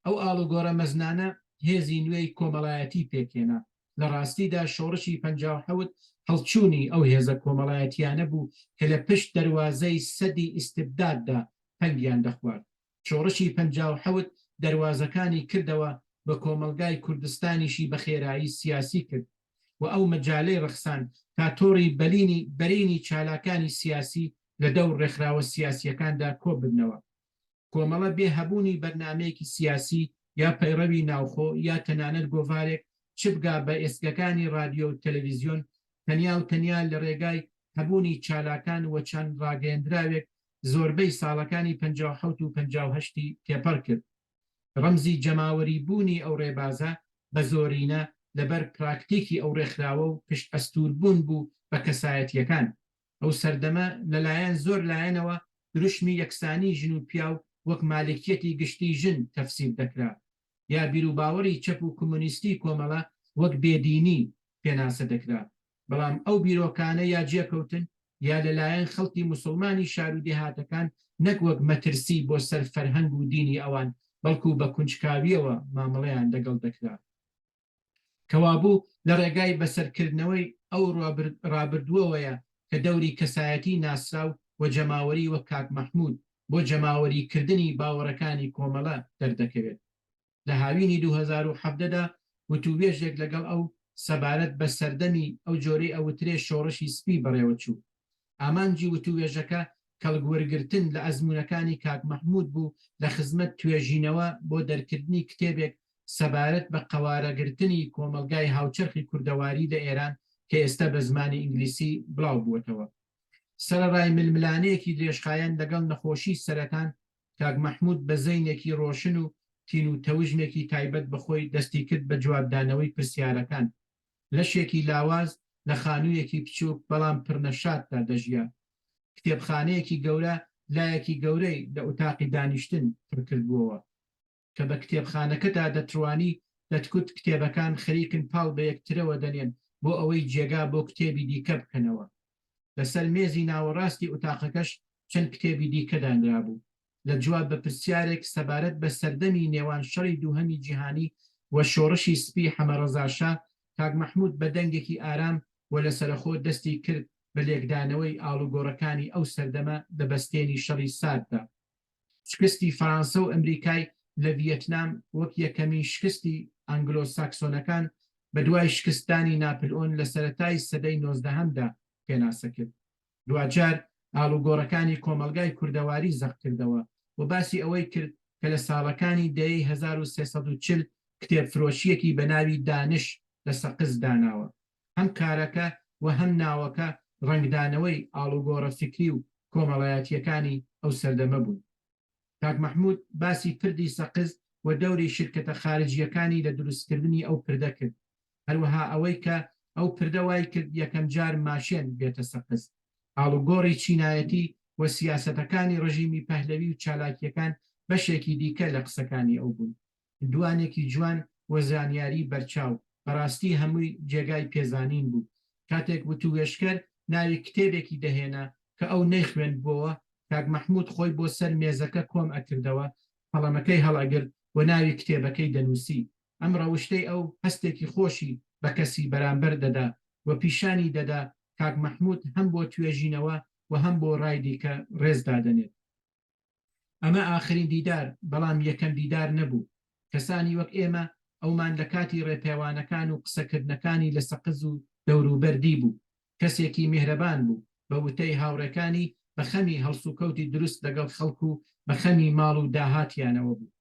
ئەو ئاڵوگۆڕە مەزنانە هێزی نوێی کۆمەڵایەتی پێکێنا. لە ڕاستیدا شۆڕشی 57 هەڵچوونی ئەو هێزە کۆمەڵایەتیانە بوو کە لە پشت دەواازەی سەدی ئیستبداددا پەنگیان دەخوارد. شۆڕشی 57 دەواازەکانی کردەوە بە کۆمەلگای کوردستانیشی بە خێرایی سیاسی کرد و ئەو مەجالەی ڕەخسان تا تۆڕی بەرینی چالاکانی سیاسی لە دەور ڕێکخراوە سیاسیەکاندا کۆ ببنەوە. کۆمەڵە بێ هەبوونی بەرنامەیەکی سیاسی یا پەیڕەوی ناوخۆ یا تەنانەت گۆڤارێک چ بگا بە ئێسکەکانی رادیۆ و تەلەڤیزیۆن تەنیا و تەنیا لە ڕێگای هەبوونی چالاکان و چەند ڕاگەیەندراوێک زۆربەی ساڵەکانی 57 و 58 تێپەڕ کرد. ڕەمزی جەماوەری بوونی ئەو ڕێبازە بە زۆرینە لەبەر پراکتیکی ئەو ڕێکخراوە و پشت ئەستوربوون بوو بە کەسایەتیەکان. ئەو سەردەمە لەلایەن زۆر لایەنەوە دروشمی یەکسانی ژن و پیاو وەک مالکیەتی گشتی ژن تەفسیر دەکرا یا بیرروباوەری چەپ و کۆمۆنیستی کۆمەڵە وەک بێدینی پێناسە دەکرا. بەڵام ئەو بیرۆکانە یا جێکەوتن یا لەلایەن خەڵکی موسڵمانی شار و دێهاتەکان نەک وەک مەترسی بۆ سەر فەرهەنگ و دینی ئەوان بەڵکو بە کونجکاویەوە مامەڵەیان لەگەڵ دەکرا. کەوابوو لە ڕێگای بەسەرکردنەوەی ئەو ڕابردووەوەیە کە دەوری کەسایەتی ناسراو و جەماوەری وەک کاک مەحموود بۆ جەماوەریکردنی باوەڕەکانی کۆمەڵە دەردەکەوێت. لە هاوینی 2017دا وتووێژێک لەگەڵ ئەو سەبارەت بە سەردەمی ئەو جۆرەی ئەوترێ شۆڕشی سپی بەڕێوە چوو. ئامانجی وتووێژەکە کەڵگوەرگرتن لە ئەزمونەکانی کاک مەحموود بوو لە خزمەت توێژینەوە بۆ دەرکردنی کتێبێک سەبارەت بە قەوارەگرتنی کۆمەلگای هاوچەرخی کوردەواری لە ئێران کە ئێستا بە زمانی ئینگلیسی بڵاو بووەتەوە. سەرەڕای ململانەیەکی درێژخایەن لەگەڵ نەخۆشی سەرەتان کاک مەحموود بە زەینێکی ڕۆشن و تین و تەوژمێکی تایبەت بەخۆی دەستی کرد بە جوابدانەوەی پرسیارەکان. لەشێکی لاواز لە خانوویەکی بچووک بەڵام پڕنەشاددا دەژیا. کتێبخانەیەکی گەورە لایەکی گەورەی لە ئوتاقی دانیشتن پڕکردبووەوە کە بە کتێبخانەکەدا دەتوانی دەتکوت کتێبەکان خەریکن پاڵ بە یەکترەوە دەنێن بۆ ئەوەی جێگا بۆ کتێبی دیکە بکەنەوە. لەسەر مێزی ناوەڕاستی ئوتاقەکەش چەند کتێبی دیکەدانرا بوو. لە جواب بە پرسیارێک سەبارەت بە سەردەمی نێوان شەڕی دووهەمی جیهانی و شۆڕشی سپی حەمەڕەزاشا کاک مەحموود بە دەنگێکی ئارام و لە سەرخۆ دەستی کرد بە لێکدانەوەی ئاڵوگۆڕەکانی ئەو سەردەمە لە بەستێنی شەڕی سارددا. شکستی فەڕەنسە و ئەمریکای لە ڤیەتنام وەک یەکەمین شکستی ئەنگلۆ ساکسۆنەکان بە دوای شکستانی ناپلئۆن لە سەرەتای سەدەی 19دا پێناسە کرد. دوجار ئاڵوگۆڕەکانی کۆمەلگای کوردەواری زەق کردەوە و باسی ئەوەی کرد کە لە ساڵەکانی دەیەی 1340 کتێبفرۆشیەکی بە ناوی دانش لە سەقز داناوە. هەم کارەکە و هەم ناوەکە ڕنگدانەوەی ئاڵوگۆڕە فکری و کۆمەڵایەتیەکانی ئەو سەردەمە بوون. کاک مەحموود باسی پردی سەقز و دەوری شرکەتە خارجیەکانی لە دروستکردنی ئەو پردە کرد، هەروەها ئەوەی کە ئەو پردە وای کرد یەکەم جار ماشێن بێتە سەقز. ئاڵوگۆڕی چینایەتی و سیاسەتەکانی ڕژیمی پەهلەوی و چالاکیەکان بەشێکی دیکە لە قسەکانی ئەو بوون. دوانێکی جوان و زانیاری بەرچاو بەڕاستی هەمووی جێگای پێزانین بوو. کاتێک وتوێشکەر ناوی کتێبێکی دەهێنا کە ئەو نەیخوێندبووە، کاک مەحموود خۆی بۆ سەر مێزەکە کۆم ئەکردەوە، قەڵەمەکەی هەڵەگرت و ناوی کتێبەکەی دەنووسی. ئەم ڕەوشتەی ئەو هەستێکی خۆشی بە کەسی بەرامبەر دەدا و پیشانی دەدا کاک مەحموود هەم بۆ توێژینەوە و هەم بۆ ڕای دیکە ڕێزدادەنێت. ئەمە ئاخرین دیدار، بەڵام یەکەم دیدار نەبوو. کەسانی وەک ئێمە ئەومان لە کاتی ڕێپێوانەکان و قسەکردنەکانی لە سەقز و دەوروبەردی بوو. کەسێکی میهرەبان بوو، بە وتەی هاوڕەکانی بە خەمی هەڵسوکەوتی دروست لەگەڵ خەڵکو و بە خەمی ماڵ و داهاتیانەوە بوو.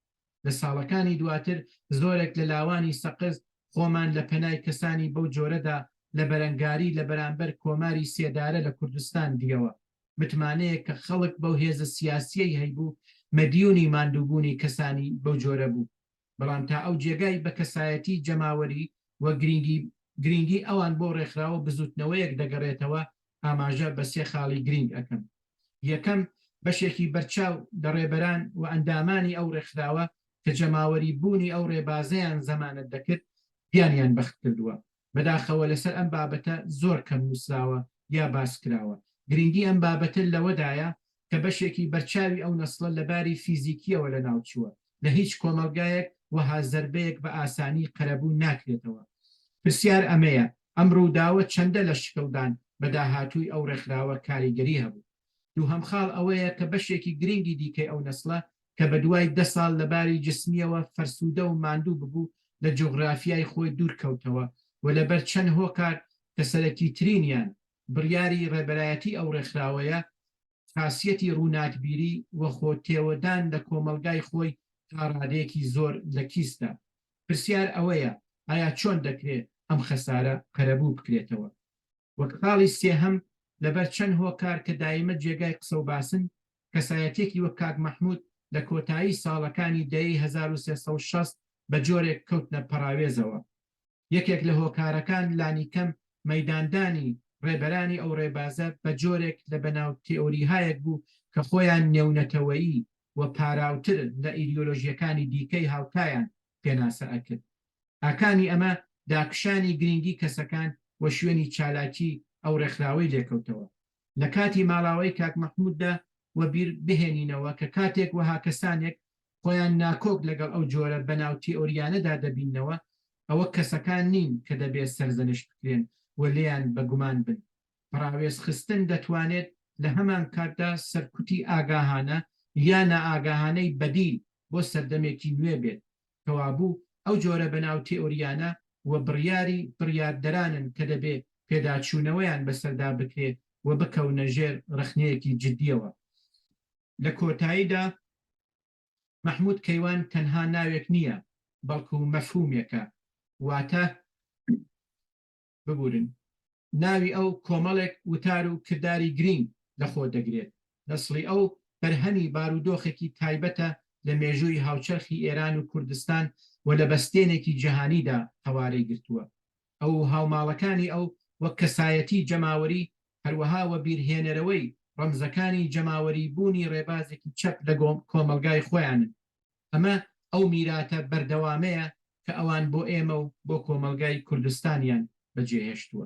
لە ساڵەکانی دواتر زۆرێک لە لاوانی سەقز خۆمان لە پەنای کەسانی بەو جۆرەدا لە بەرەنگاری لە بەرامبەر کۆماری سێدارە لە کوردستان دیەوە. متمانەیە کە خەڵک بەو هێزە سیاسیەی هەیبوو مەدیونی ماندووبوونی کەسانی بەو جۆرە بوو. بەڵام تا ئەو جێگای بە کەسایەتی جەماوەری و گرنگی ئەوان بۆ ڕێکخراوە بزوتنەوەیەک دەگەڕێتەوە، ئاماژە بە سێ خاڵی گرنگ ئەەکەم. یەکەم، بەشێکی بەرچاو لە ڕێبەران و ئەندامانی ئەو ڕێکخراوە کە جەماوەری بوونی ئەو ڕێبازەیان زەمانەت دەکرد پیانیان بەخت کردووە. بەداخەوە لەسەر ئەم بابەتە زۆر کەم نووسراوە یا باس کراوە. گرنگی ئەم بابەتە لەوەدایە کە بەشێکی بەرچاوی ئەو نەسڵە لەباری فیزیکیەوە لە ناوچووە، لە هیچ کۆمەلگایەک وەها زەربەیەک بە ئاسانی قەرەبوو ناکرێتەوە. پرسیار ئەمەیە ئەم ڕووداوە چەندە لە شکڵدان بە داهاتووی ئەو ڕێکخراوە کاریگەری هەبوو. دووهەم خاڵ ئەوەیە کە بەشێکی گرنگی دیکەی ئەو نەسڵە کە بە دوای 10 ساڵ لەباری جسمیەوە فەرسوودە و ماندوو ببوو لە جۆگرافیای خۆی دوور کەوتەوە و لەبەر چەند هۆکار کە سەرەکی ترینیان بڕیاری ڕێبەرایەتی ئەو ڕێکخراوەیە، خاسیەتی ڕووناکبیری و خۆتێوەدان لە کۆمەلگای خۆی تا ڕادەیەکی زۆر لە کیسدا. پرسیار ئەوەیە ئایا چۆن دەکرێت ئەم خەسارە قەرەبوو بکرێتەوە؟ وەک خاڵی سێهەم، لەبەر چەند هۆکار کە دایمە جێگای قسە و باسن، کەسایەتێکی وەک کاک مەحموود لە کۆتایی ساڵەکانی دەیەی 1360 بە جۆرێک کەوتنە پەراوێزەوە. یەکێک لە هۆکارەکان لانیکەم مەیداندانی ڕێبەرانی ئەو ڕێبازە بە جۆرێک لە بەناو تێئۆریهایەک بوو کە خۆیان نێونەتەوەیی و پاراوتر لە ئیدیۆلۆژیەکانی دیکەی هاوتایان پێناسە ئەکرد. ئاکانی ئەمە داکشانی گرنگی کەسەکان و شوێنی چالاکی ئەو ڕێکخراوەی لێکەوتەوە. لە کاتی ماڵاوەی کاک مەحمووددا و بیر بهێنینەوە کە کاتێک وەها کەسانێک خۆیان ناکۆک لەگەڵ ئەو جۆرە بەناو تێئۆریانەدا دەبینەوە، ئەوە کەسەکان نین کە دەبێت سەرزەنش بکرێن و لێیان بەگومان بن. پراوێز خستن دەتوانێت لە هەمان کاتدا سەرکوتی ئاگاهانە یا نائاگاهانەی بەدیل بۆ سەردەمێکی نوێ بێت، کەوابوو ئەو جۆرە بەناو تێئۆریانە و بڕیاردەرانن کە دەبێت پێداچوونەوەیان بەسەردا بکرێت و بکەونە ژێر ڕخنەیەکی جدیەوە. لە کۆتاییدا مەحموود کەیوان تەنها ناوێک نییە، بەڵکو مەفهومێکە، واتە ببورن ناوی ئەو کۆمەڵێک وتار و کردداری گرنگ لەخۆ دەگرێت. دەسڵی ئەو بەرهەمی بارودۆخێکی تایبەتە لە مێژووی هاوچەرخی ئێران و کوردستان و لە بەستێنێکی جەهانیدا هەوارەی گرتووە. ئەو هاوماڵەکانی ئەو وەک کەسایەتی جەماوەری، هەروەها وە بیرهێنەرەوەی ڕەمزەکانی جەماوەری بوونی ڕێبازێکی چەپ لە کۆمەلگای خۆیانن. ئەمە ئەو میراتە بەردەوامەیە کە ئەوان بۆ ئێمە و بۆ کۆمەلگای کوردستانیان بەجێهێشتووە.